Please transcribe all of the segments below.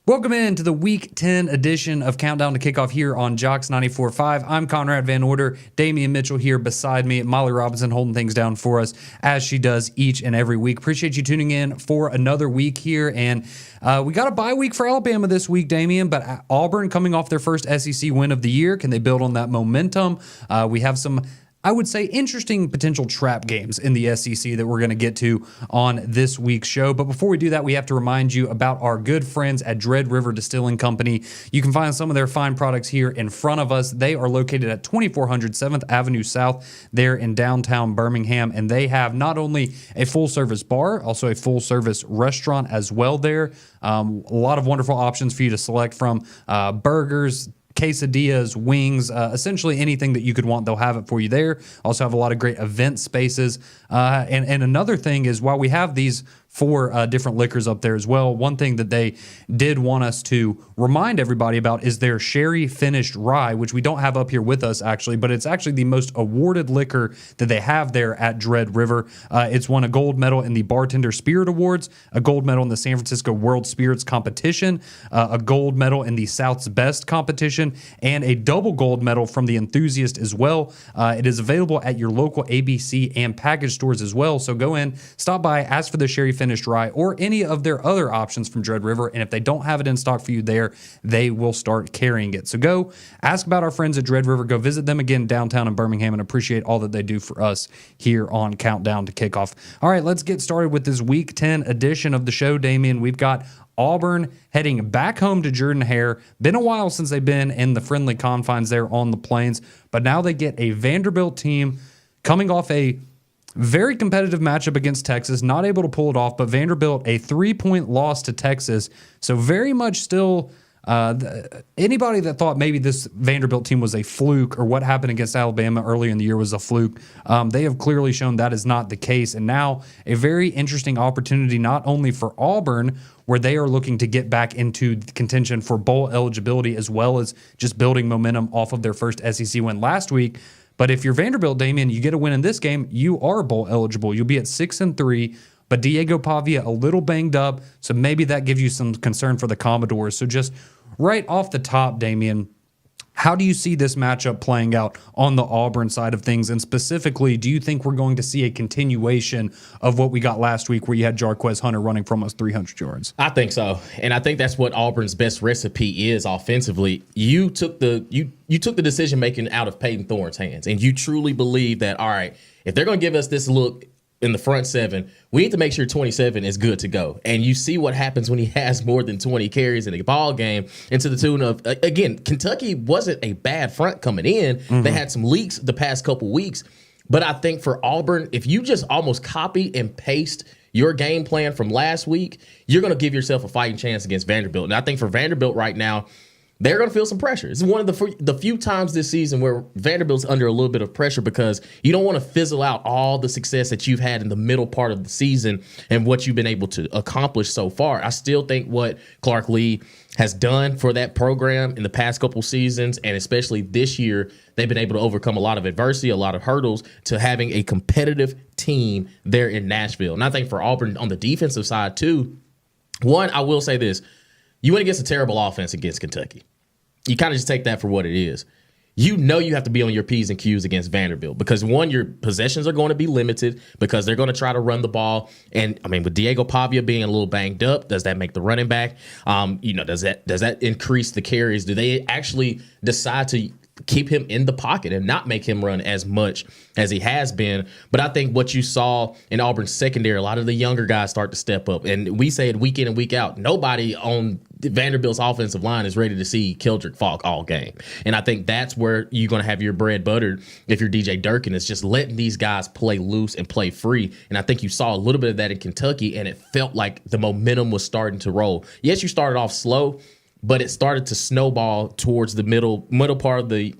Welcome in to the Week 10 edition of Countdown to Kickoff here on Jocks 94.5. I'm Conrad Van Order, Damian Mitchell here beside me, Molly Robinson holding things down for us as she does each and every week. Appreciate you tuning in for another week here. And we got a bye week for Alabama this week, Damian, but Auburn coming off their first SEC win of the year. Can they build on that momentum? We have some, I would say, interesting potential trap games in the SEC that we're going to get to on this week's show. But before we do that, we have to remind you about our good friends at Dread River Distilling Company. You can find some of their fine products here in front of us. They are located at 2400 7th Avenue South there in downtown Birmingham. And they have not only a full-service bar, also a full-service restaurant as well there. A lot of wonderful options for you to select from, burgers, quesadillas, wings, essentially anything that you could want, they'll have it for you there. Also have a lot of great event spaces. And another thing is, while we have these four different liquors up there as well, one thing that they did want us to remind everybody about is their sherry finished rye, which we don't have up here with us actually, but it's actually the most awarded liquor that they have there at Dread River. It's won a gold medal in the Bartender Spirit Awards, a gold medal in the San Francisco World Spirits Competition, a gold medal in the South's Best competition, and a double gold medal from the Enthusiast as well. It is available at your local ABC and package stores as well. So go in, stop by, ask for the sherry finished rye or any of their other options from Dread River. And if they don't have it in stock for you there, they will start carrying it. So go ask about our friends at Dread River. Go visit them again downtown in Birmingham and appreciate all that they do for us here on Countdown to Kickoff. All right, let's get started with this Week 10 edition of the show, Damian. We've got Auburn heading back home to Jordan-Hare. Been a while since they've been in the friendly confines there on the plains, but now they get a Vanderbilt team coming off a very competitive matchup against Texas, not able to pull it off, but Vanderbilt, a 3-point loss to Texas. So very much still, anybody that thought maybe this Vanderbilt team was a fluke or what happened against Alabama earlier in the year was a fluke, they have clearly shown that is not the case. And now a very interesting opportunity not only for Auburn, where they are looking to get back into contention for bowl eligibility as well as just building momentum off of their first SEC win last week. But if you're Vanderbilt, Damian, you get a win in this game, you are bowl eligible. You'll be at 6-3, but Diego Pavia a little banged up, so maybe that gives you some concern for the Commodores. So just right off the top, Damian, how do you see this matchup playing out on the Auburn side of things? And specifically, do you think we're going to see a continuation of what we got last week where you had Jarquez Hunter running for almost 300 yards? I think so. And I think that's what Auburn's best recipe is offensively. You took the decision making out of Peyton Thorne's hands, and you truly believe that, all right, if they're going to give us this look in the front seven, we need to make sure 27 is good to go. And you see what happens when he has more than 20 carries in a ball game, and to the tune of, again, Kentucky wasn't a bad front coming in. Mm-hmm. They had some leaks the past couple weeks. But I think for Auburn, if you just almost copy and paste your game plan from last week, you're going to give yourself a fighting chance against Vanderbilt. And I think for Vanderbilt right now, they're going to feel some pressure. It's one of the few times this season where Vanderbilt's under a little bit of pressure because you don't want to fizzle out all the success that you've had in the middle part of the season and what you've been able to accomplish so far. I still think what Clark Lee has done for that program in the past couple seasons, and especially this year, they've been able to overcome a lot of adversity, a lot of hurdles to having a competitive team there in Nashville. And I think for Auburn on the defensive side too, one, I will say this. You went against a terrible offense against Kentucky. You kind of just take that for what it is. You know you have to be on your P's and Q's against Vanderbilt because, one, your possessions are going to be limited because they're going to try to run the ball. And, I mean, with Diego Pavia being a little banged up, does that make the running back? Does that increase the carries? Do they actually decide to keep him in the pocket and not make him run as much as he has been? But I think what you saw in Auburn's secondary, a lot of the younger guys start to step up. And we say it week in and week out, nobody on Vanderbilt's offensive line is ready to see Keldrick Falk all game. And I think that's where you're going to have your bread buttered if you're DJ Durkin, is just letting these guys play loose and play free. And I think you saw a little bit of that in Kentucky, and it felt like the momentum was starting to roll. Yes, you started off slow, but it started to snowball towards the middle part of the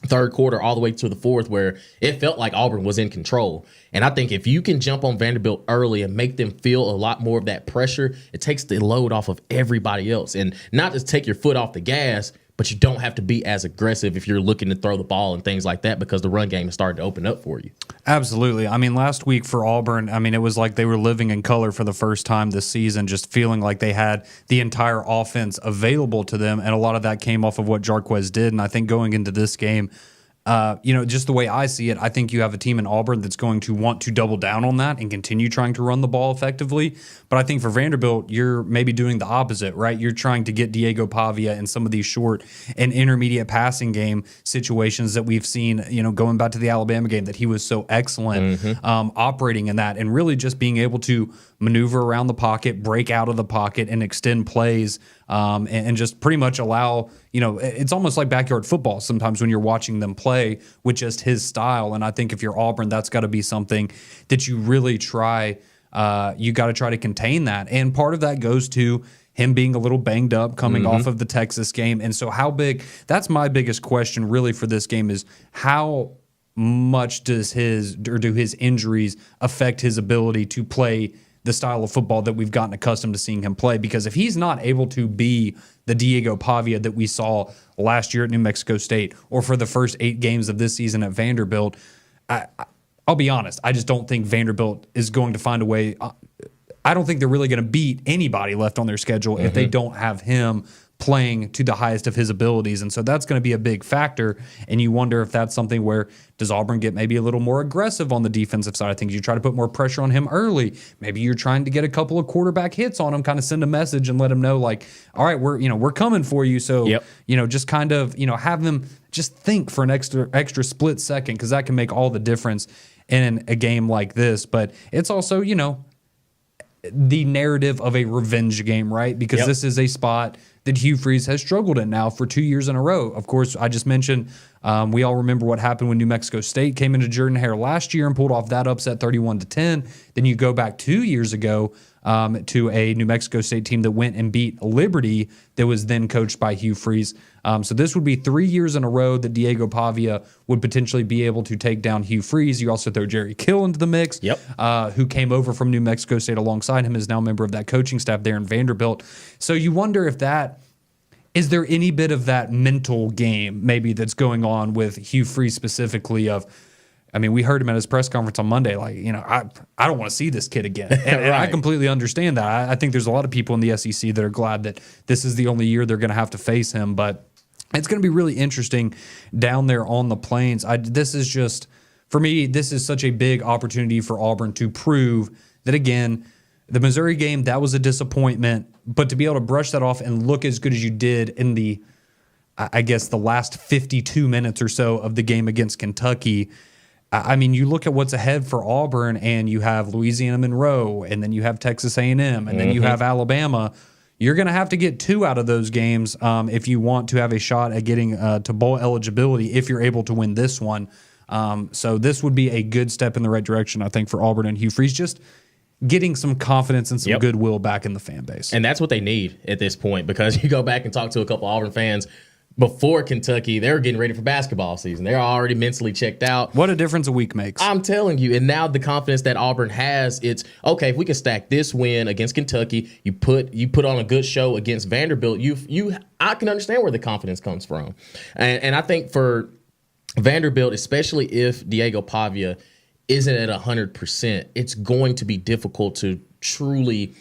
third quarter all the way to the fourth, where it felt like Auburn was in control. And I think if you can jump on Vanderbilt early and make them feel a lot more of that pressure, it takes the load off of everybody else. And not just take your foot off the gas, but you don't have to be as aggressive if you're looking to throw the ball and things like that, because the run game is starting to open up for you. Absolutely. I mean, last week for Auburn, I mean, it was like they were living in color for the first time this season, just feeling like they had the entire offense available to them. And a lot of that came off of what Jarquez did. And I think going into this game, just the way I see it, I think you have a team in Auburn that's going to want to double down on that and continue trying to run the ball effectively. But I think for Vanderbilt, you're maybe doing the opposite, right? You're trying to get Diego Pavia in some of these short and intermediate passing game situations that we've seen, going back to the Alabama game, that he was so excellent operating in that, and really just being able to maneuver around the pocket, break out of the pocket, and extend plays, and just pretty much allow, it's almost like backyard football sometimes when you're watching them play with just his style. And I think if you're Auburn, that's got to be something that you really try. You got to try to contain that. And part of that goes to him being a little banged up coming off of the Texas game. And so that's my biggest question really for this game, is how much do his injuries affect his ability to play the style of football that we've gotten accustomed to seeing him play? Because if he's not able to be the Diego Pavia that we saw last year at New Mexico State, or for the first 8 games of this season at Vanderbilt, I'll be honest, I just don't think Vanderbilt is going to find a way. I don't think they're really going to beat anybody left on their schedule if they don't have him playing to the highest of his abilities. And so that's going to be a big factor. And you wonder if that's something where, does Auburn get maybe a little more aggressive on the defensive side of things? You try to put more pressure on him early. Maybe you're trying to get a couple of quarterback hits on him, kind of send a message and let him know, like, all right, we're coming for you. So, just kind of, have them just think for an extra split second, because that can make all the difference in a game like this. But it's also, the narrative of a revenge game, right? Because this is a spot that Hugh Freeze has struggled in now for 2 years in a row. Of course, I just mentioned, we all remember what happened when New Mexico State came into Jordan-Hare last year and pulled off that upset 31-10. Then you go back 2 years ago to a New Mexico State team that went and beat Liberty, that was then coached by Hugh Freeze. So this would be 3 years in a row that Diego Pavia would potentially be able to take down Hugh Freeze. You also throw Jerry Kill into the mix, who came over from New Mexico State alongside him, is now a member of that coaching staff there in Vanderbilt. So you wonder if is there any bit of that mental game maybe that's going on with Hugh Freeze specifically we heard him at his press conference on Monday, like, I don't want to see this kid again. And I completely understand that. I think there's a lot of people in the SEC that are glad that this is the only year they're going to have to face him. But it's going to be really interesting down there on the Plains. This is such a big opportunity for Auburn to prove that, again, the Missouri game, that was a disappointment. But to be able to brush that off and look as good as you did in the last 52 minutes or so of the game against Kentucky, you look at what's ahead for Auburn, and you have Louisiana Monroe, and then you have Texas A&M, and then you have Alabama. You're going to have to get 2 out of those games if you want to have a shot at getting to bowl eligibility, if you're able to win this one. So this would be a good step in the right direction, I think, for Auburn and Hugh Freeze, just getting some confidence and some goodwill back in the fan base. And that's what they need at this point, because you go back and talk to a couple Auburn fans before Kentucky, they were getting ready for basketball season. They're already mentally checked out. What a difference a week makes. I'm telling you. And now the confidence that Auburn has, it's okay, if we can stack this win against Kentucky, you put on a good show against Vanderbilt, I can understand where the confidence comes from. And I think for Vanderbilt, especially if Diego Pavia isn't at 100%, it's going to be difficult to truly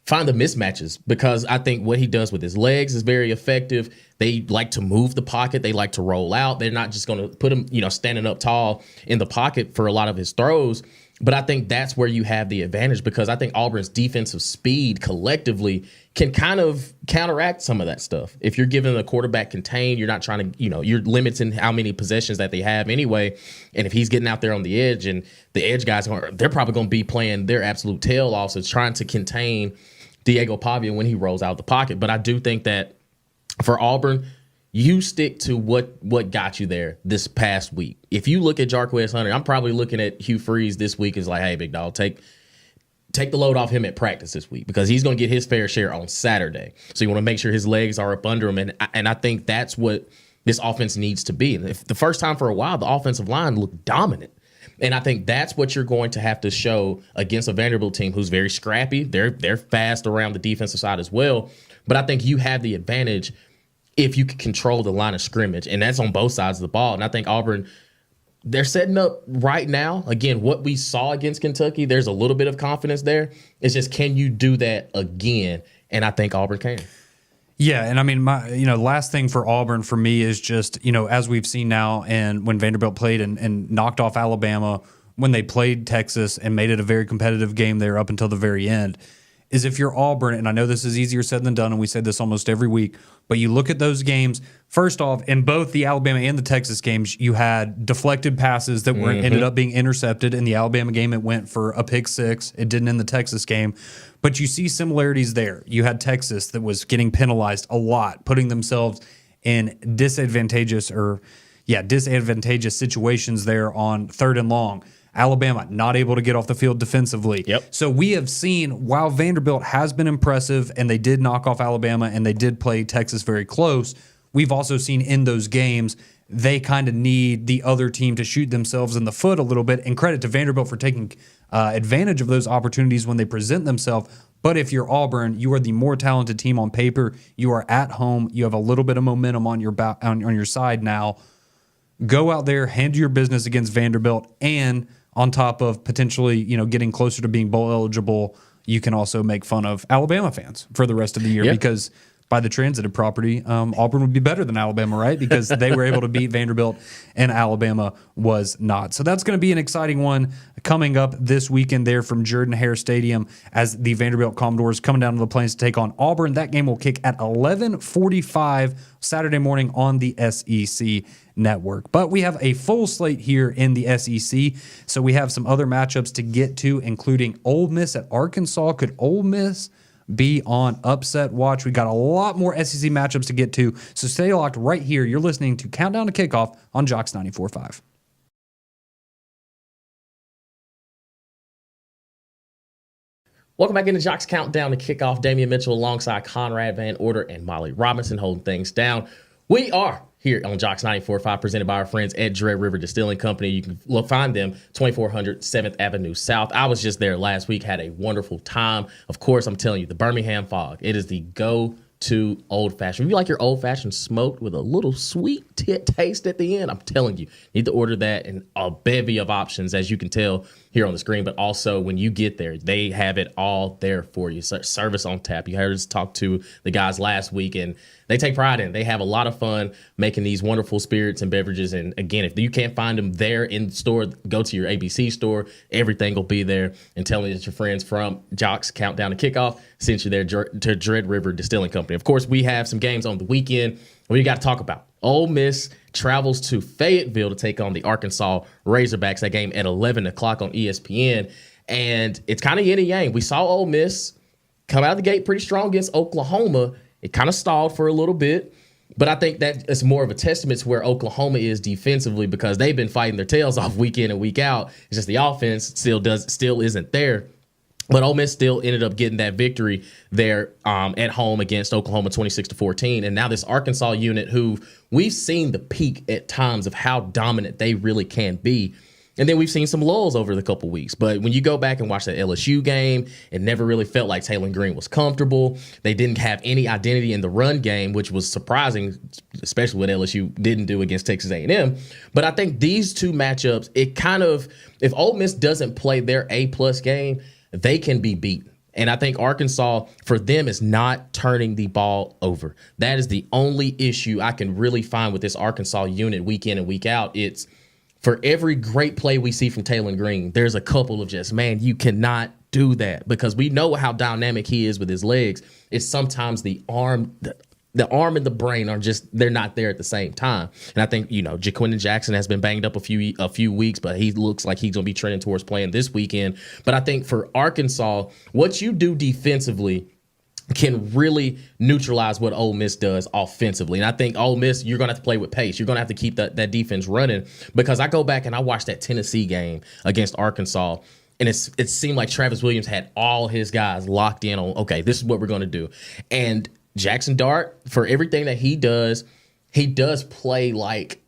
find the mismatches, because I think what he does with his legs is very effective. They like to move the pocket. They like to roll out. They're not just going to put him, standing up tall in the pocket for a lot of his throws. But I think that's where you have the advantage, because I think Auburn's defensive speed collectively can kind of counteract some of that stuff. If you're giving the quarterback contained, you're not trying to, you're limiting how many possessions that they have anyway. And if he's getting out there on the edge, and the edge guys, they're probably going to be playing their absolute tail off, so trying to contain Diego Pavia when he rolls out of the pocket. But I do think that for Auburn, you stick to what got you there this past week. If you look at Jarquez Hunter, I'm probably looking at Hugh Freeze this week as like, hey, big dog, take the load off him at practice this week, because he's going to get his fair share on Saturday. So you want to make sure his legs are up under him. And I think that's what this offense needs to be. And if the first time for a while, the offensive line looked dominant. And I think that's what you're going to have to show against a Vanderbilt team who's very scrappy. They're fast around the defensive side as well. But I think you have the advantage if you can control the line of scrimmage, and that's on both sides of the ball. And I think Auburn, they're setting up right now. Again, what we saw against Kentucky, there's a little bit of confidence there. It's just, can you do that again? And I think Auburn can. Yeah, and I mean, last thing for Auburn for me is just, as we've seen now, and when Vanderbilt played and knocked off Alabama, when they played Texas and made it a very competitive game there up until the very end, is if you're Auburn, and I know this is easier said than done, and we say this almost every week, but you look at those games, first off, in both the Alabama and the Texas games, you had deflected passes that were ended up being intercepted. In the Alabama game, it went for a pick six. It didn't in the Texas game. But you see similarities there. You had Texas that was getting penalized a lot, putting themselves in disadvantageous situations there on 3rd and long. Alabama not able to get off the field defensively. Yep. So we have seen, while Vanderbilt has been impressive and they did knock off Alabama and they did play Texas very close, we've also seen in those games they kind of need the other team to shoot themselves in the foot a little bit. And credit to Vanderbilt for taking advantage of those opportunities when they present themselves. But if you're Auburn, you are the more talented team on paper. You are at home. You have a little bit of momentum on your side now. Go out there, handle your business against Vanderbilt, and on top of potentially, getting closer to being bowl eligible, you can also make fun of Alabama fans for the rest of the year because by the transitive property, Auburn would be better than Alabama, right? Because they were able to beat Vanderbilt and Alabama was not. So that's going to be an exciting one coming up this weekend there from Jordan-Hare Stadium as the Vanderbilt Commodores coming down to the Plains to take on Auburn. That game will kick at 11:45 Saturday morning on the SEC Network. But we have a full slate here in the SEC, so we have some other matchups to get to, including Ole Miss at Arkansas. Could Ole Miss be on upset watch? We got a lot more SEC matchups to get to, so stay locked right here. You're listening to Countdown to Kickoff on Jocks 94.5. Welcome back into Jocks Countdown to Kickoff. Damian Mitchell alongside Conrad Van Order and Molly Robinson holding things down. We are here on Jocks 94.5, presented by our friends at Dread River Distilling Company. You can find them 2400 7th Avenue South. I was just there last week, had a wonderful time. Of course, I'm telling you, the Birmingham Fog, it is the go-to old-fashioned. If you like your old-fashioned smoked with a little sweet taste at the end, I'm telling you, need to order that, and a bevy of options, as you can tell here on the screen. But also, when you get there, they have it all there for you. Service on tap. You heard us talk to the guys last week, and they take pride in it. They have a lot of fun making these wonderful spirits and beverages. And again, if you can't find them there in the store, go to your ABC store. Everything will be there. And tell me that your friends from Jocks Countdown to Kickoff sent you there to Dread River Distilling Company. Of course, we have some games on the weekend we got to talk about. Ole Miss travels to Fayetteville to take on the Arkansas Razorbacks. That game at 11 o'clock on ESPN. And it's kind of yin and yang. We saw Ole Miss come out of the gate pretty strong against Oklahoma. It kind of stalled for a little bit, but I think that it's more of a testament to where Oklahoma is defensively, because they've been fighting their tails off week in and week out. It's just the offense still isn't there. But Ole Miss still ended up getting that victory there at home against Oklahoma 26-14. And now this Arkansas unit, who we've seen the peak at times of how dominant they really can be. And then we've seen some lulls over the couple weeks. But when you go back and watch that LSU game, it never really felt like Taylor Green was comfortable. They didn't have any identity in the run game, which was surprising, especially what LSU didn't do against Texas A&M. But I think these two matchups, it kind of, if Ole Miss doesn't play their A-plus game, they can be beaten. And I think Arkansas, for them, is not turning the ball over. That is the only issue I can really find with this Arkansas unit week in and week out. It's for every great play we see from Taylor Green, there's a couple of just, man, you cannot do that, because we know how dynamic he is with his legs. It's sometimes the arm and the brain are just, they're not there at the same time. And I think, Jaquindon Jackson has been banged up a few weeks, but he looks like he's going to be trending towards playing this weekend. But I think for Arkansas, what you do defensively can really neutralize what Ole Miss does offensively. And I think Ole Miss, you're going to have to play with pace. You're going to have to keep that defense running, because I go back and I watched that Tennessee game against Arkansas, and it seemed like Travis Williams had all his guys locked in on, okay, this is what we're going to do. And Jackson Dart, for everything that he does play like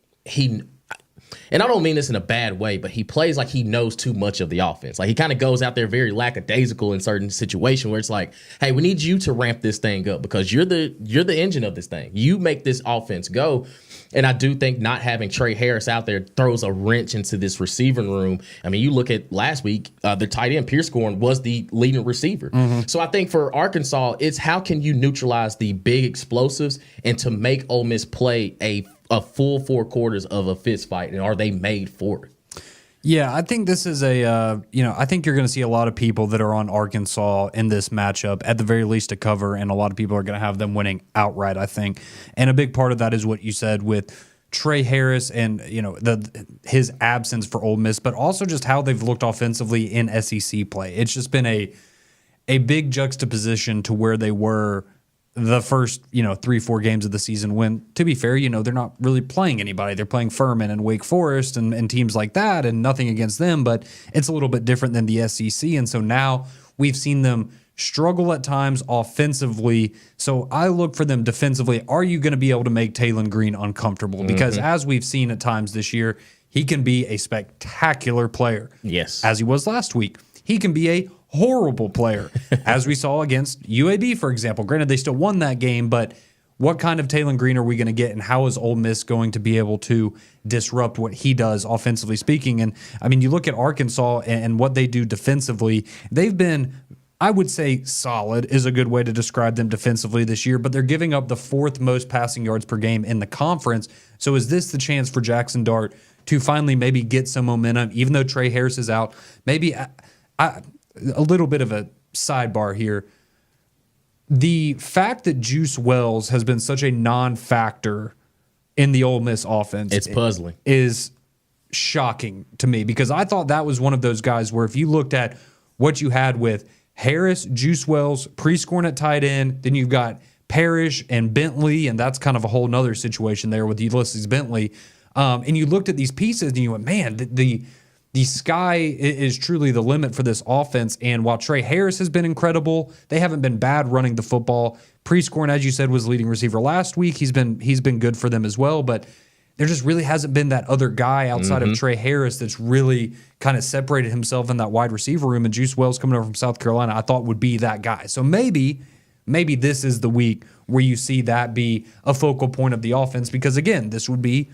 and I don't mean this in a bad way, but he plays like he knows too much of the offense. Like he kind of goes out there very lackadaisical in certain situations where it's like, hey, we need you to ramp this thing up because you're the engine of this thing. You make this offense go. And I do think not having Trey Harris out there throws a wrench into this receiving room. I mean, you look at last week, the tight end Pierce Gordon was the leading receiver. So I think for Arkansas, it's how can you neutralize the big explosives and to make Ole Miss play a full 4 quarters of a fist fight, and are they made for it? Yeah, I think this is I think you're going to see a lot of people that are on Arkansas in this matchup, at the very least to cover, and a lot of people are going to have them winning outright, I think. And a big part of that is what you said with Trey Harris and, his absence for Ole Miss, but also just how they've looked offensively in SEC play. It's just been a big juxtaposition to where they were the first, 3-4 games of the season when, to be fair, they're not really playing anybody. They're playing Furman and Wake Forest and teams like that, and nothing against them, but it's a little bit different than the SEC. And so now we've seen them struggle at times offensively. So I look for them defensively. Are you going to be able to make Taylon Green uncomfortable? Because as we've seen at times this year, he can be a spectacular player. Yes. As he was last week. He can be a horrible player, as we saw against UAB, for example. Granted, they still won that game, but what kind of Taylon Green are we going to get, and how is Ole Miss going to be able to disrupt what he does offensively speaking? And, I mean, you look at Arkansas and what they do defensively, they've been, I would say solid is a good way to describe them defensively this year, but they're giving up the 4th most passing yards per game in the conference. So is this the chance for Jackson Dart to finally maybe get some momentum, even though Trey Harris is out? Maybe a little bit of a sidebar here. The fact that Juice Wells has been such a non-factor in the Ole Miss offense, it's puzzling, is shocking to me, because I thought that was one of those guys where if you looked at what you had with Harris, Juice Wells, Prescorn at tight end, then you've got Parrish and Bentley, and that's kind of a whole nother situation there with Ulysses Bentley. And you looked at these pieces and you went, man, the sky is truly the limit for this offense. And while Trey Harris has been incredible, they haven't been bad running the football. Prescorn, as you said, was leading receiver last week. He's been good for them as well, but there just really hasn't been that other guy outside of Trey Harris that's really kind of separated himself in that wide receiver room. And Juice Wells coming over from South Carolina, I thought would be that guy. So maybe this is the week where you see that be a focal point of the offense, because again, this would be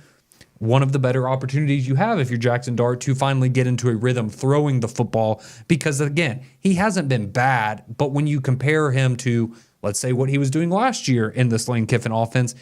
one of the better opportunities you have if you're Jackson Dart to finally get into a rhythm throwing the football, because again, he hasn't been bad, but when you compare him to, let's say, what he was doing last year in this Lane Kiffin offense,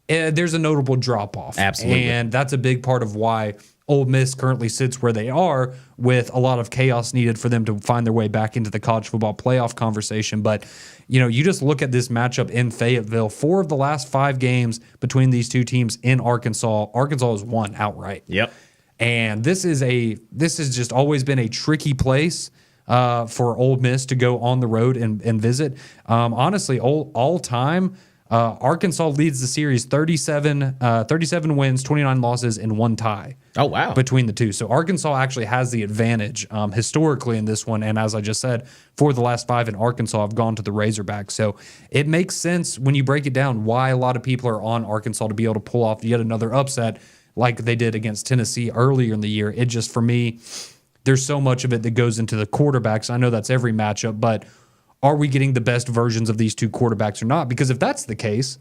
there's a notable drop-off. Absolutely. And that's a big part of why Ole Miss currently sits where they are, with a lot of chaos needed for them to find their way back into the college football playoff conversation. But, you just look at this matchup in Fayetteville. 4 of the last 5 games between these two teams in Arkansas has won outright. Yep. And this has just always been a tricky place for Ole Miss to go on the road and visit. Honestly, all time, Arkansas leads the series 37 wins, 29 losses, and 1 tie. Oh, wow. Between the two. So Arkansas actually has the advantage historically in this one. And as I just said, 4 of the last 5 in Arkansas have gone to the Razorbacks. So it makes sense when you break it down why a lot of people are on Arkansas to be able to pull off yet another upset like they did against Tennessee earlier in the year. It just, for me, there's so much of it that goes into the quarterbacks. I know that's every matchup, but are we getting the best versions of these two quarterbacks or not? Because if that's the case,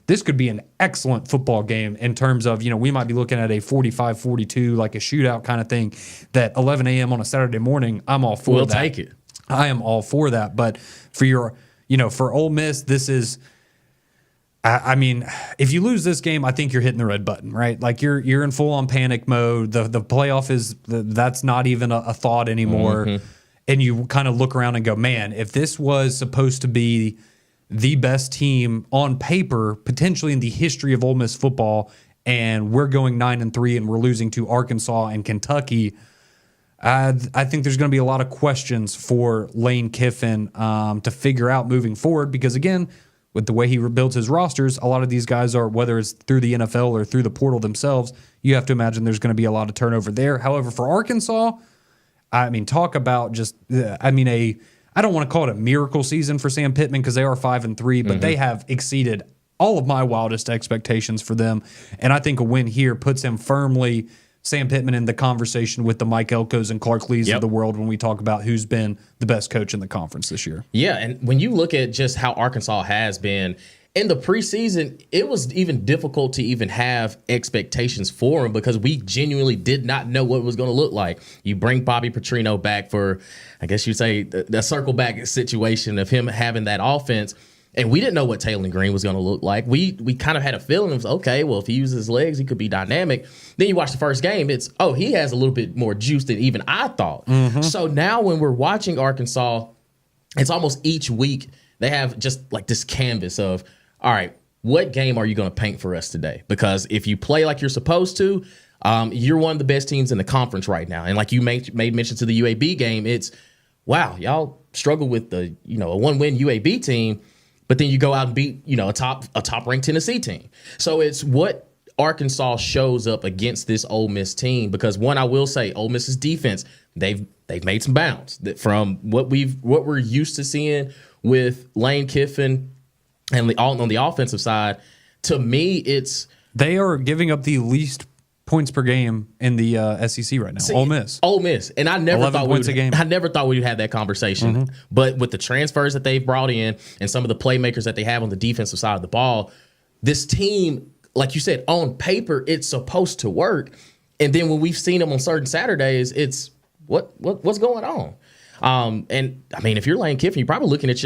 this could be an excellent football game in terms of, we might be looking at a 45-42, like a shootout kind of thing, that 11 a.m. on a Saturday morning, I'm all for that. We'll take it. I am all for that. But for for Ole Miss, this is, I mean, if you lose this game, I think you're hitting the red button, right? Like you're in full on panic mode. The playoff that's not even a thought anymore. And you kind of look around and go, man, if this was supposed to be the best team on paper, potentially in the history of Ole Miss football, and we're going 9-3 and we're losing to Arkansas and Kentucky, I think there's going to be a lot of questions for Lane Kiffin to figure out moving forward, because again, with the way he rebuilds his rosters, a lot of these guys are, whether it's through the NFL or through the portal themselves, you have to imagine there's going to be a lot of turnover there. However, for Arkansas, I mean, talk about just, I don't want to call it a miracle season for Sam Pittman, because they are 5-3, but they have exceeded all of my wildest expectations for them. And I think a win here puts him firmly Sam Pittman in the conversation with the Mike Elkos and Clark Lees of the world when we talk about who's been the best coach in the conference this year. Yeah, and when you look at just how Arkansas has been in the preseason, it was even difficult to even have expectations for him because we genuinely did not know what it was going to look like. You bring Bobby Petrino back for, I guess you'd say, the circle back situation of him having that offense. And we didn't know what Taylor Green was going to look like. We kind of had a feeling it was, okay, well, if he uses his legs, he could be dynamic. Then you watch the first game, it's, oh, he has a little bit more juice than even I thought. So now when we're watching Arkansas, it's almost each week they have just like this canvas of, all right, what game are you going to paint for us today? Because if you play like you're supposed to, you're one of the best teams in the conference right now. And like you made mention to the UAB game, it's, wow, y'all struggle with a 1-win UAB team. But then you go out and beat, a top ranked Tennessee team. So it's what Arkansas shows up against this Ole Miss team. Because one, I will say, Ole Miss's defense, they've made some bounds from what we're used to seeing with Lane Kiffin and on the offensive side. To me, they are giving up the least points per game in the SEC right now. See, Ole Miss, and I never thought we'd have that conversation. Mm-hmm. But with the transfers that they've brought in and some of the playmakers that they have on the defensive side of the ball, this team, like you said, on paper, it's supposed to work. And then when we've seen them on certain Saturdays, it's what's going on. And I mean, if you're Lane Kiffin, you're probably looking at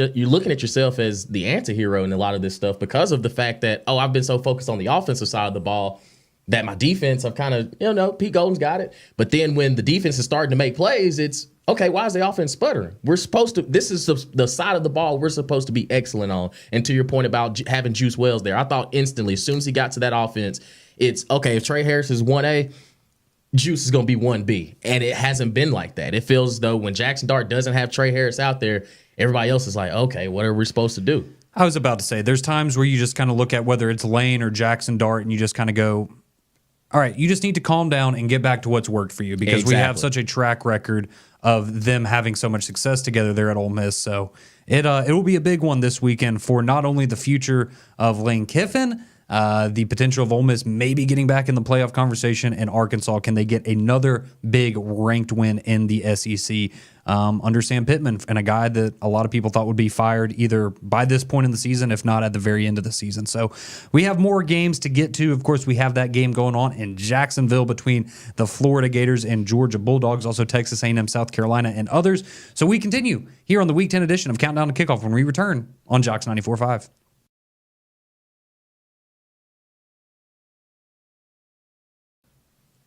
yourself as the anti-hero in a lot of this stuff because of the fact that, I've been so focused on the offensive side of the ball that my defense, I've kind of, Pete Golden's got it. But then when the defense is starting to make plays, it's, okay, why is the offense sputtering? This is the side of the ball we're supposed to be excellent on. And to your point about having Juice Wells there, I thought instantly, as soon as he got to that offense, it's, okay, if Trey Harris is 1A, Juice is going to be 1B. And it hasn't been like that. It feels as though when Jackson Dart doesn't have Trey Harris out there, everybody else is like, okay, what are we supposed to do? I was about to say, there's times where you just kind of look at whether it's Lane or Jackson Dart and you just kind of go, all right, you just need to calm down and get back to what's worked for you because we have such a track record of them having so much success together there at Ole Miss. So it will be a big one this weekend for not only the future of Lane Kiffin, the potential of Ole Miss maybe getting back in the playoff conversation, and Arkansas, can they get another big ranked win in the SEC under Sam Pittman, and a guy that a lot of people thought would be fired either by this point in the season, if not at the very end of the season. So we have more games to get to. Of course, we have that game going on in Jacksonville between the Florida Gators and Georgia Bulldogs, also Texas A&M, South Carolina, and others. So we continue here on the Week 10 edition of Countdown to Kickoff when we return on Jocks 94.5.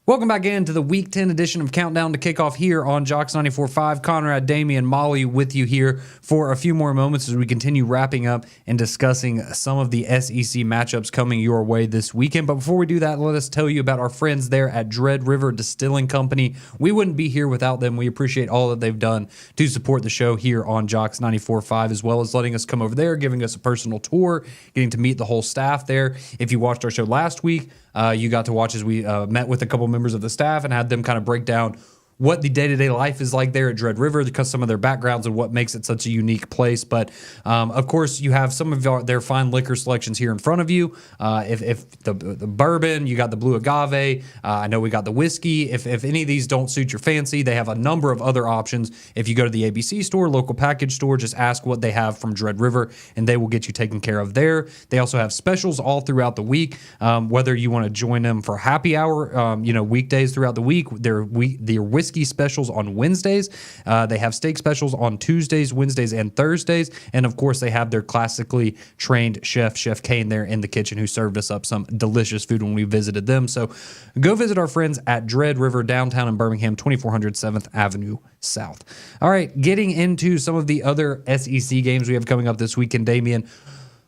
Welcome back in to the Week 10 edition of Countdown to Kickoff here on Jocks 94.5. Conrad, Damian, Molly with you here for a few more moments as we continue wrapping up and discussing some of the SEC matchups coming your way this weekend. But before we do that, let us tell you about our friends there at Dread River Distilling Company. We wouldn't be here without them. We appreciate all that they've done to support the show here on Jocks 94.5, as well as letting us come over there, giving us a personal tour, getting to meet the whole staff there. If you watched our show last week, you got to watch as we met with a couple members of the staff and had them kind of break down what the day-to-day life is like there at Dread River, because some of their backgrounds and what makes it such a unique place. But, of course, you have some of their fine liquor selections here in front of you. If the bourbon, you got the blue agave. I know we got the whiskey. If any of these don't suit your fancy, they have a number of other options. If you go to the ABC store, local package store, just ask what they have from Dread River, and they will get you taken care of there. They also have specials all throughout the week, whether you want to join them for happy hour, weekdays throughout the week. Their whiskey specials on Wednesdays. They have steak specials on Tuesdays, Wednesdays, and Thursdays. And of course, they have their classically trained Chef Kane there in the kitchen, who served us up some delicious food when we visited them. So go visit our friends at Dread River downtown in Birmingham, 2400 7th Avenue South. All right, getting into some of the other SEC games we have coming up this weekend, Damian.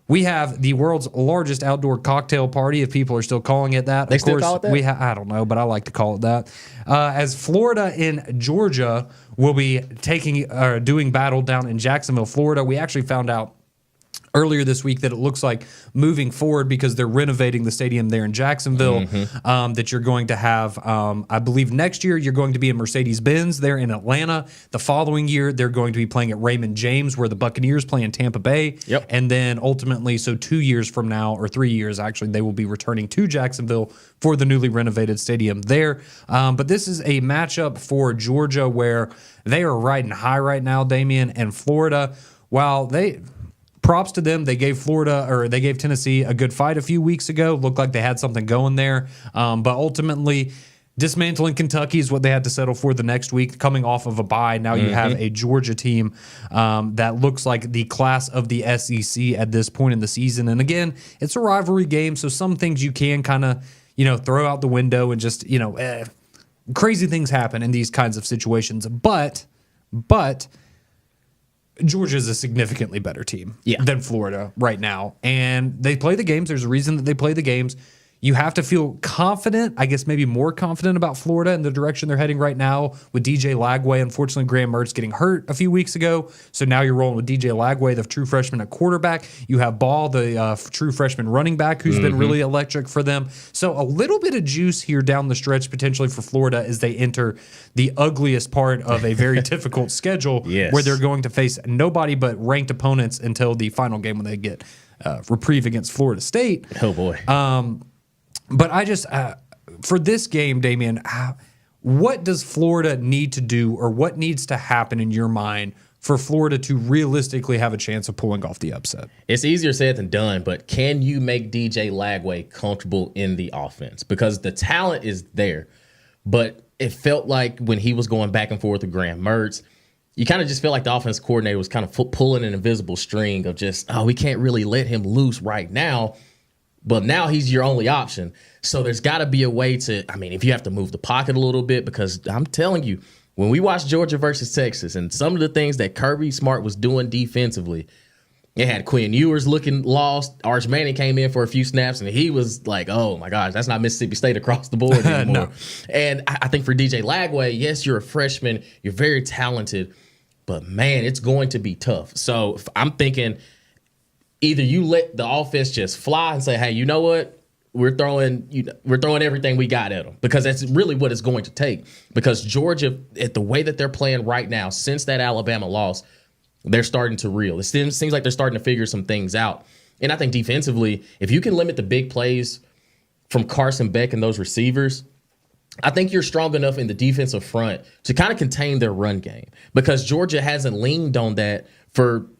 We have the world's largest outdoor cocktail party, if people are still calling it that. They still call it that? I don't know, but I like to call it that. As Florida and Georgia will be doing battle down in Jacksonville, Florida. We actually found out earlier this week that it looks like moving forward, because they're renovating the stadium there in Jacksonville, that you're going to have, I believe next year you're going to be in Mercedes-Benz there in Atlanta. The following year, they're going to be playing at Raymond James, where the Buccaneers play in Tampa Bay. Yep. And then ultimately, so 2 years from now, or 3 years actually, they will be returning to Jacksonville for the newly renovated stadium there. But this is a matchup for Georgia where they are riding high right now, Damian, and Florida, while props to them. They gave Tennessee a good fight a few weeks ago. Looked like they had something going there. But ultimately, dismantling Kentucky is what they had to settle for the next week, coming off of a bye. Now you have a Georgia team that looks like the class of the SEC at this point in the season. And again, it's a rivalry game, so some things you can kind of, throw out the window and just, crazy things happen in these kinds of situations. But Georgia is a significantly better team than Florida right now. And they play the games. There's a reason that they play the games. You have to feel confident, I guess maybe more confident about Florida and the direction they're heading right now with DJ Lagway. Unfortunately, Graham Mertz getting hurt a few weeks ago. So now you're rolling with DJ Lagway, the true freshman at quarterback. You have Ball, the true freshman running back, who's been really electric for them. So a little bit of juice here down the stretch potentially for Florida as they enter the ugliest part of a very difficult schedule where they're going to face nobody but ranked opponents until the final game when they get reprieve against Florida State. Oh, boy. But I just, for this game, Damian, what does Florida need to do, or what needs to happen in your mind for Florida to realistically have a chance of pulling off the upset? It's easier said than done, but can you make DJ Lagway comfortable in the offense? Because the talent is there, but it felt like when he was going back and forth with Graham Mertz, you kind of just felt like the offense coordinator was kind of pulling an invisible string of just, we can't really let him loose right now. But now he's your only option. So there's got to be a way to, if you have to move the pocket a little bit, because I'm telling you, when we watched Georgia versus Texas and some of the things that Kirby Smart was doing defensively, it had Quinn Ewers looking lost. Arch Manning came in for a few snaps, and he was like, oh, my gosh, that's not Mississippi State across the board anymore. No. And I think for DJ Lagway, yes, you're a freshman. You're very talented. But, man, it's going to be tough. So I'm thinking – either you let the offense just fly and say, hey, you know what? We're throwing everything we got at them, because that's really what it's going to take. Because Georgia, at the way that they're playing right now, since that Alabama loss, they're starting to reel. It seems like they're starting to figure some things out. And I think defensively, if you can limit the big plays from Carson Beck and those receivers, I think you're strong enough in the defensive front to kind of contain their run game, because Georgia hasn't leaned on that for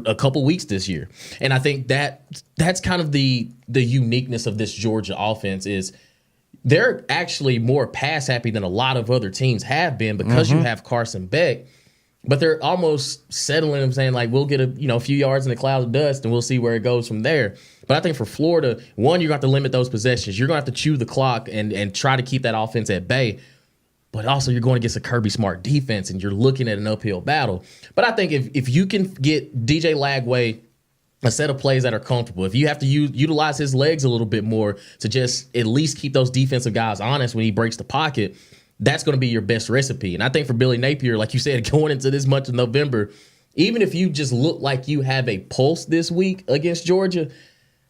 a couple weeks this year. And I think that's kind of the uniqueness of this Georgia offense is they're actually more pass happy than a lot of other teams have been, because you have Carson Beck, but they're almost settling and saying, like, we'll get a few yards in the cloud of dust and we'll see where it goes from there. But I think for Florida, one, you're going to have to limit those possessions. You're going to have to chew the clock and try to keep that offense at bay. But also you're going against a Kirby Smart defense, and you're looking at an uphill battle. But I think if you can get DJ Lagway a set of plays that are comfortable, if you have to utilize his legs a little bit more to just at least keep those defensive guys honest when he breaks the pocket, that's going to be your best recipe. And I think for Billy Napier, like you said, going into this month of November, even if you just look like you have a pulse this week against Georgia,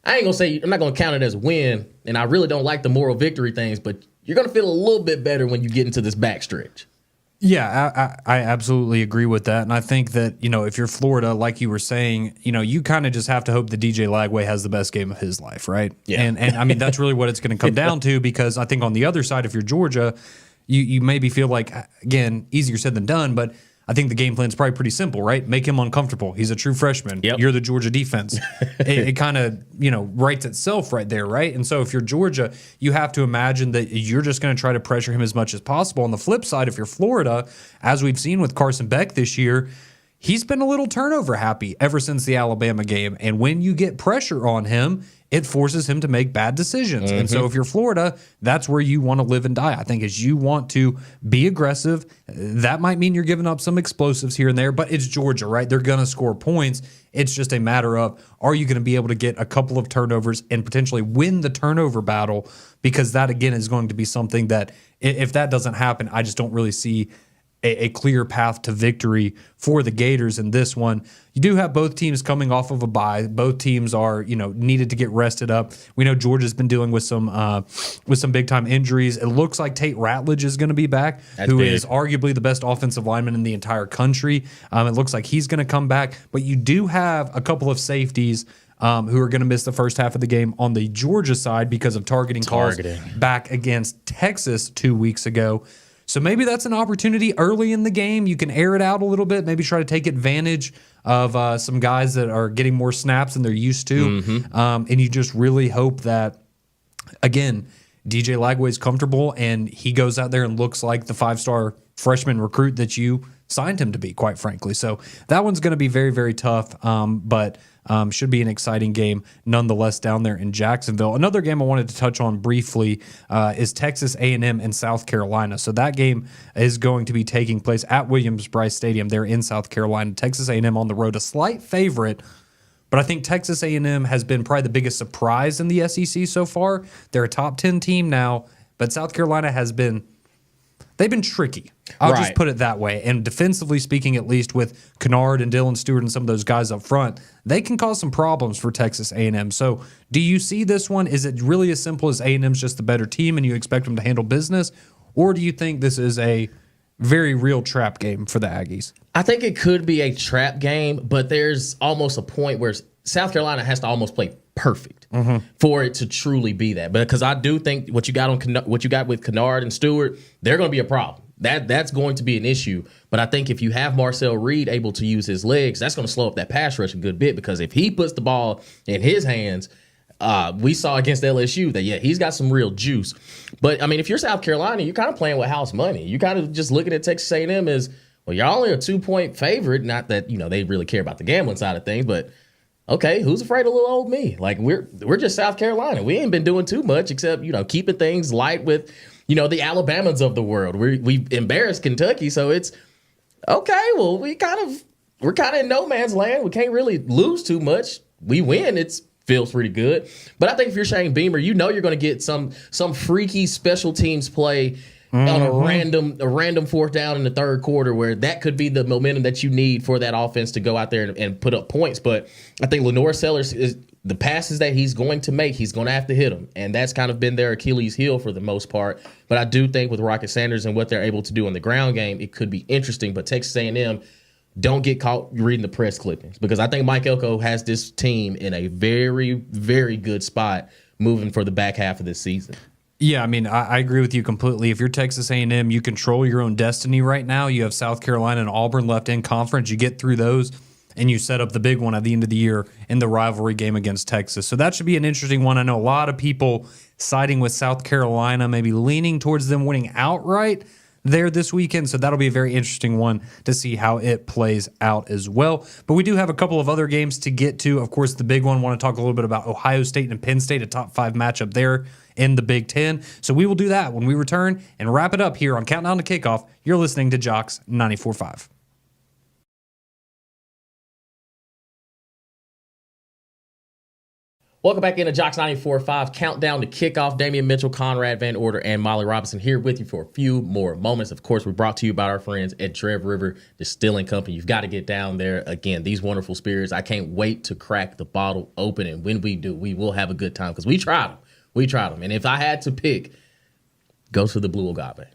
I'm not going to count it as a win. And I really don't like the moral victory things, but you're going to feel a little bit better when you get into this backstretch. Yeah, I absolutely agree with that. And I think that, if you're Florida, like you were saying, you kind of just have to hope that DJ Lagway has the best game of his life, right? Yeah. And that's really what it's going to come down to, because I think on the other side, if you're Georgia, you maybe feel like, again, easier said than done, but I think the game plan is probably pretty simple, right? Make him uncomfortable. He's a true freshman. Yep. You're the Georgia defense. it kind of, writes itself right there, right? And so if you're Georgia, you have to imagine that you're just going to try to pressure him as much as possible. On the flip side, if you're Florida, as we've seen with Carson Beck this year, he's been a little turnover happy ever since the Alabama game. And when you get pressure on him, it forces him to make bad decisions. And so if you're Florida, that's where you want to live and die. I think as you want to be aggressive, that might mean you're giving up some explosives here and there, but it's Georgia, right? They're going to score points. It's just a matter of, are you going to be able to get a couple of turnovers and potentially win the turnover battle? Because that, again, is going to be something that if that doesn't happen, I just don't really see a clear path to victory for the Gators in this one. You do have both teams coming off of a bye. Both teams are, needed to get rested up. We know Georgia's been dealing with some big time injuries. It looks like Tate Ratledge is going to be back, who is arguably the best offensive lineman in the entire country. It looks like he's going to come back, but you do have a couple of safeties who are going to miss the first half of the game on the Georgia side because of targeting calls back against Texas 2 weeks ago. So maybe that's an opportunity early in the game. You can air it out a little bit, maybe try to take advantage of some guys that are getting more snaps than they're used to. And you just really hope that, again, DJ Lagway's comfortable and he goes out there and looks like the 5-star freshman recruit that you signed him to be, quite frankly. So that one's going to be very, very tough, but should be an exciting game nonetheless down there in Jacksonville. Another game I wanted to touch on briefly is Texas A&M and South Carolina. So that game is going to be taking place at Williams-Brice Stadium there in South Carolina. Texas A&M on the road, a slight favorite, but I think Texas A&M has been probably the biggest surprise in the SEC so far. They're a top 10 team now, but South Carolina they've been tricky. I'll just put it that way. And defensively speaking, at least with Kennard and Dylan Stewart and some of those guys up front, they can cause some problems for Texas A&M. So do you see this one? Is it really as simple as A&M's just the better team and you expect them to handle business? Or do you think this is a very real trap game for the Aggies? I think it could be a trap game, but there's almost a point where South Carolina has to almost play perfect for it to truly be that. Because I do think what you got with Kennard and Stewart, they're going to be a problem. That's going to be an issue. But I think if you have Marcel Reed able to use his legs, that's going to slow up that pass rush a good bit. Because if he puts the ball in his hands, we saw against LSU that he's got some real juice. But I mean, if you're South Carolina, you're kind of playing with house money. You kind of just looking at Texas A&M as, well, you're only a 2-point favorite. Not that they really care about the gambling side of things, but okay, who's afraid of little old me? Like we're just South Carolina. We ain't been doing too much except keeping things light with the Alabamas of the world. We embarrassed Kentucky, so it's okay. Well, we're kind of in no man's land. We can't really lose too much. We win. It feels pretty good. But I think if you're Shane Beamer, you're going to get some freaky special teams play on a random fourth down in the third quarter where that could be the momentum that you need for that offense to go out there and put up points. But I think Lenore Sellers, the passes that he's going to make, he's going to have to hit them. And that's kind of been their Achilles heel for the most part. But I do think with Rocket Sanders and what they're able to do in the ground game, it could be interesting. But Texas A&M, don't get caught reading the press clippings, because I think Mike Elko has this team in a very, very good spot moving for the back half of this season. Yeah, I mean, I agree with you completely. If you're Texas A&M, you control your own destiny right now. You have South Carolina and Auburn left in conference. You get through those, and you set up the big one at the end of the year in the rivalry game against Texas. So that should be an interesting one. I know a lot of people siding with South Carolina, maybe leaning towards them winning outright there this weekend. So that'll be a very interesting one to see how it plays out as well. But we do have a couple of other games to get to. Of course, the big one, want to talk a little bit about Ohio State and Penn State, a top 5 matchup there in the Big Ten. So we will do that when we return and wrap it up here on Countdown to Kickoff. You're listening to Jocks 94.5. Welcome back into Jocks 94.5, Countdown to Kickoff. Damian Mitchell, Conrad Van Order, and Molly Robinson here with you for a few more moments. Of course, we're brought to you by our friends at Trev River Distilling Company. You've got to get down there. Again, these wonderful spirits. I can't wait to crack the bottle open, and when we do, we will have a good time because we tried them. And if I had to pick, go to the Blue Agave.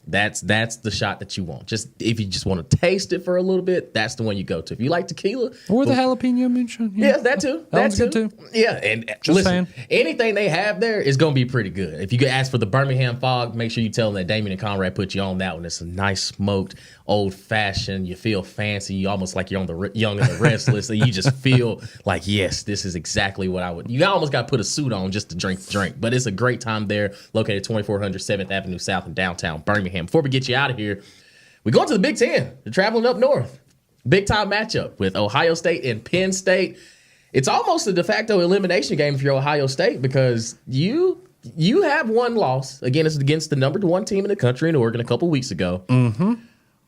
That's the shot that you want. Just if you just want to taste it for a little bit, that's the one you go to. If you like tequila or the jalapeno mention, yeah, that too. That's good too. Yeah, and just listen, saying, anything they have there is going to be pretty good. If you could ask for the Birmingham Fog, make sure you tell them that Damien and Conrad put you on that one. It's a nice smoked, old fashioned. You feel fancy. You almost like you're on the Young and the Restless, and you just feel like, yes, this is exactly what I would. You almost got to put a suit on just to drink the drink. But it's a great time there, located 2400 7th Avenue South in downtown Birmingham. Before we get you out of here, we're going to the Big Ten. They're traveling up north. Big time matchup with Ohio State and Penn State. It's almost a de facto elimination game if you're Ohio State, because you have one loss. Again, it's against the number 1 team in the country in Oregon a couple weeks ago. Mm-hmm.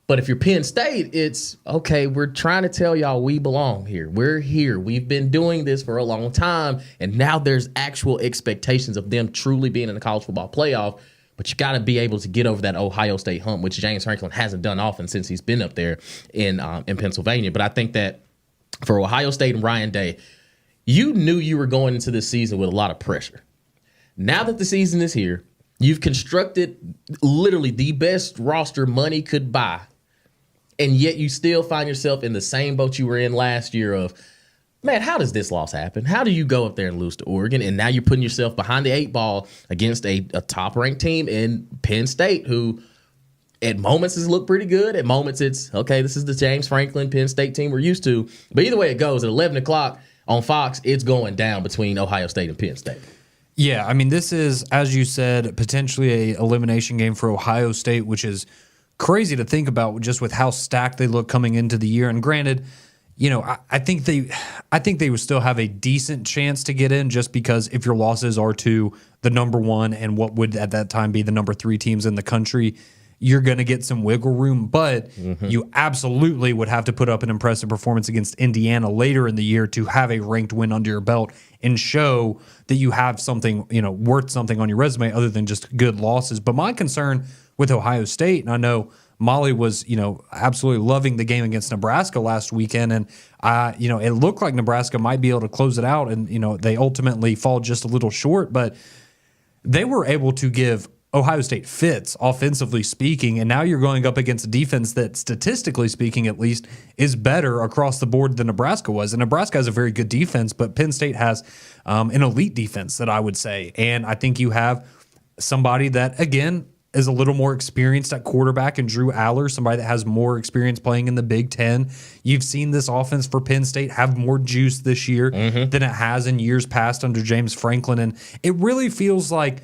But if you're Penn State, it's, okay, we're trying to tell y'all we belong here. We're here. We've been doing this for a long time, and now there's actual expectations of them truly being in the college football playoff. but you got to be able to get over that Ohio State hump, which James Franklin hasn't done often since he's been up there in Pennsylvania. But I think that for Ohio State and Ryan Day, you knew you were going into this season with a lot of pressure. Now that the season is here, you've constructed literally the best roster money could buy, and yet you still find yourself in the same boat you were in last year of, man, how does this loss happen? How do you go up there and lose to Oregon? And now you're putting yourself behind the 8 ball against a top-ranked team in Penn State, who at moments has looked pretty good. At moments it's, okay, this is the James Franklin Penn State team we're used to. But either way it goes, at 11 o'clock on Fox, it's going down between Ohio State and Penn State. Yeah, I mean, this is, as you said, potentially a elimination game for Ohio State, which is crazy to think about just with how stacked they look coming into the year. And granted, you know, I think they would still have a decent chance to get in, just because if your losses are to the number 1 and what would at that time be the number 3 teams in the country, you're going to get some wiggle room. But you absolutely would have to put up an impressive performance against Indiana later in the year to have a ranked win under your belt and show that you have something, you know, worth something on your resume other than just good losses. But my concern with Ohio State, and I know Molly was, you know, absolutely loving the game against Nebraska last weekend, and you know, it looked like Nebraska might be able to close it out, and you know, they ultimately fall just a little short, but they were able to give Ohio State fits, offensively speaking, and now you're going up against a defense that, statistically speaking at least, is better across the board than Nebraska was. And Nebraska has a very good defense, but Penn State has an elite defense that I would say. And I think you have somebody that, again, is a little more experienced at quarterback in Drew Aller, somebody that has more experience playing in the Big Ten. You've seen this offense for Penn State have more juice this year than it has in years past under James Franklin. And it really feels like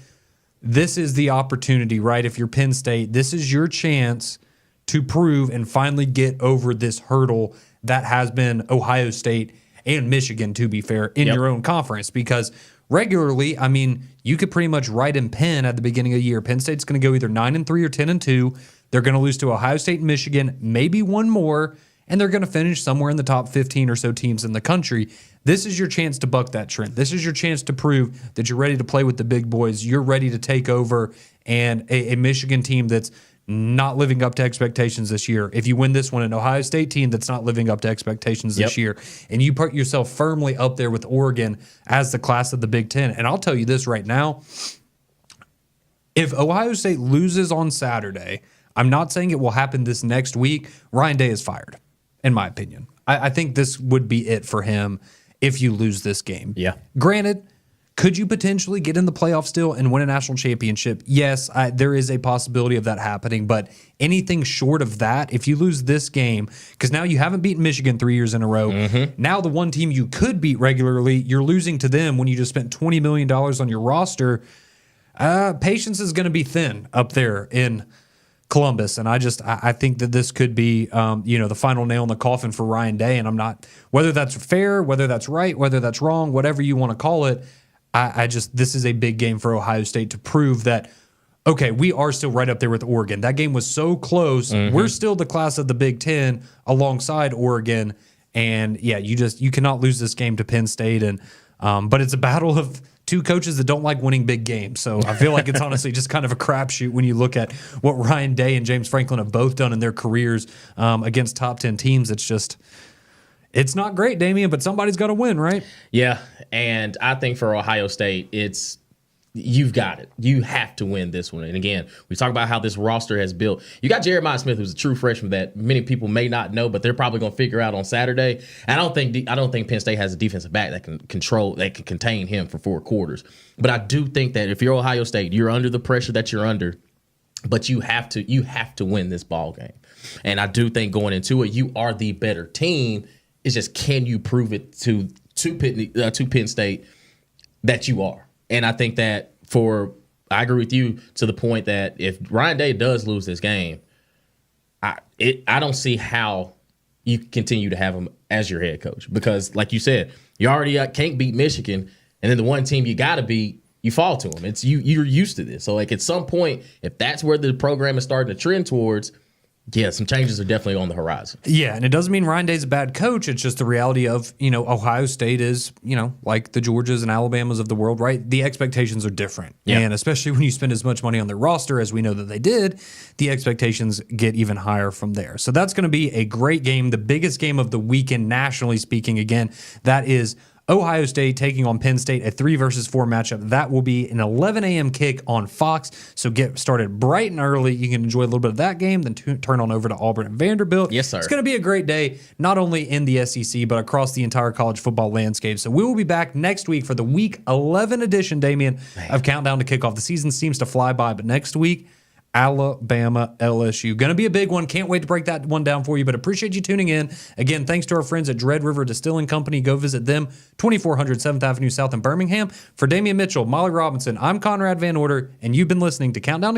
this is the opportunity, right? If you're Penn State, this is your chance to prove and finally get over this hurdle that has been Ohio State and Michigan, to be fair, in your own conference. Because regularly, I mean, you could pretty much write in pen at the beginning of the year, Penn State's going to go either 9-3 or 10-2. They're going to lose to Ohio State and Michigan, maybe one more, and they're going to finish somewhere in the top 15 or so teams in the country. This is your chance to buck that trend. This is your chance to prove that you're ready to play with the big boys. You're ready to take over, and a Michigan team that's not living up to expectations this year. If you win this one, an Ohio State team that's not living up to expectations this year, and you put yourself firmly up there with Oregon as the class of the Big Ten. And I'll tell you this right now, if Ohio State loses on Saturday, I'm not saying it will happen this next week, Ryan Day is fired, in my opinion. I think this would be it for him if you lose this game. Yeah. Granted, could you potentially get in the playoff still and win a national championship? Yes, there is a possibility of that happening, but anything short of that, if you lose this game, because now you haven't beaten Michigan 3 years in a row, now the one team you could beat regularly, you're losing to them when you just spent $20 million on your roster. Patience is going to be thin up there in Columbus, and I think that this could be the final nail in the coffin for Ryan Day, and I'm not, whether that's fair, whether that's right, whether that's wrong, whatever you want to call it, this is a big game for Ohio State to prove that, okay, we are still right up there with Oregon. That game was so close. We're still the class of the Big Ten alongside Oregon, and yeah, you cannot lose this game to Penn State, and but it's a battle of two coaches that don't like winning big games. So I feel like it's honestly just kind of a crapshoot when you look at what Ryan Day and James Franklin have both done in their careers against top 10 teams. It's not great, Damian, but somebody's got to win, right? Yeah, and I think for Ohio State, you've got it. You have to win this one. And again, we talk about how this roster has built. You got Jeremiah Smith, who's a true freshman that many people may not know, but they're probably going to figure out on Saturday. And I don't think Penn State has a defensive back that can contain him for 4 quarters. But I do think that if you're Ohio State, you're under the pressure that you're under, but you have to win this ball game. And I do think going into it, you are the better team. It's just, can you prove it to Penn State that you are? And I think that I agree with you to the point that if Ryan Day does lose this game, I don't see how you continue to have him as your head coach, because, like you said, you already can't beat Michigan, and then the one team you got to beat, you fall to them. You're used to this. So, like, at some point, if that's where the program is starting to trend towards, Yeah, some changes are definitely on the horizon. Yeah, and it doesn't mean Ryan Day's a bad coach. It's just the reality of, Ohio State is, like the Georgias and Alabamas of the world, right? The expectations are different. Yeah. And especially when you spend as much money on their roster as we know that they did, the expectations get even higher from there. So that's going to be a great game, the biggest game of the weekend, nationally speaking. Again, that is Ohio State taking on Penn State, a 3 versus 4 matchup. That will be an 11 a.m. kick on Fox. So get started bright and early. You can enjoy a little bit of that game, then turn on over to Auburn and Vanderbilt. Yes, sir. It's going to be a great day, not only in the SEC, but across the entire college football landscape. So we will be back next week for the Week 11 edition, Damian, of Countdown to Kickoff. The season seems to fly by, but next week, Alabama, LSU. Going to be a big one. Can't wait to break that one down for you, but appreciate you tuning in. Again, thanks to our friends at Dread River Distilling Company. Go visit them, 2400 7th Avenue South in Birmingham. For Damian Mitchell, Molly Robinson, I'm Conrad Van Order, and you've been listening to Countdown to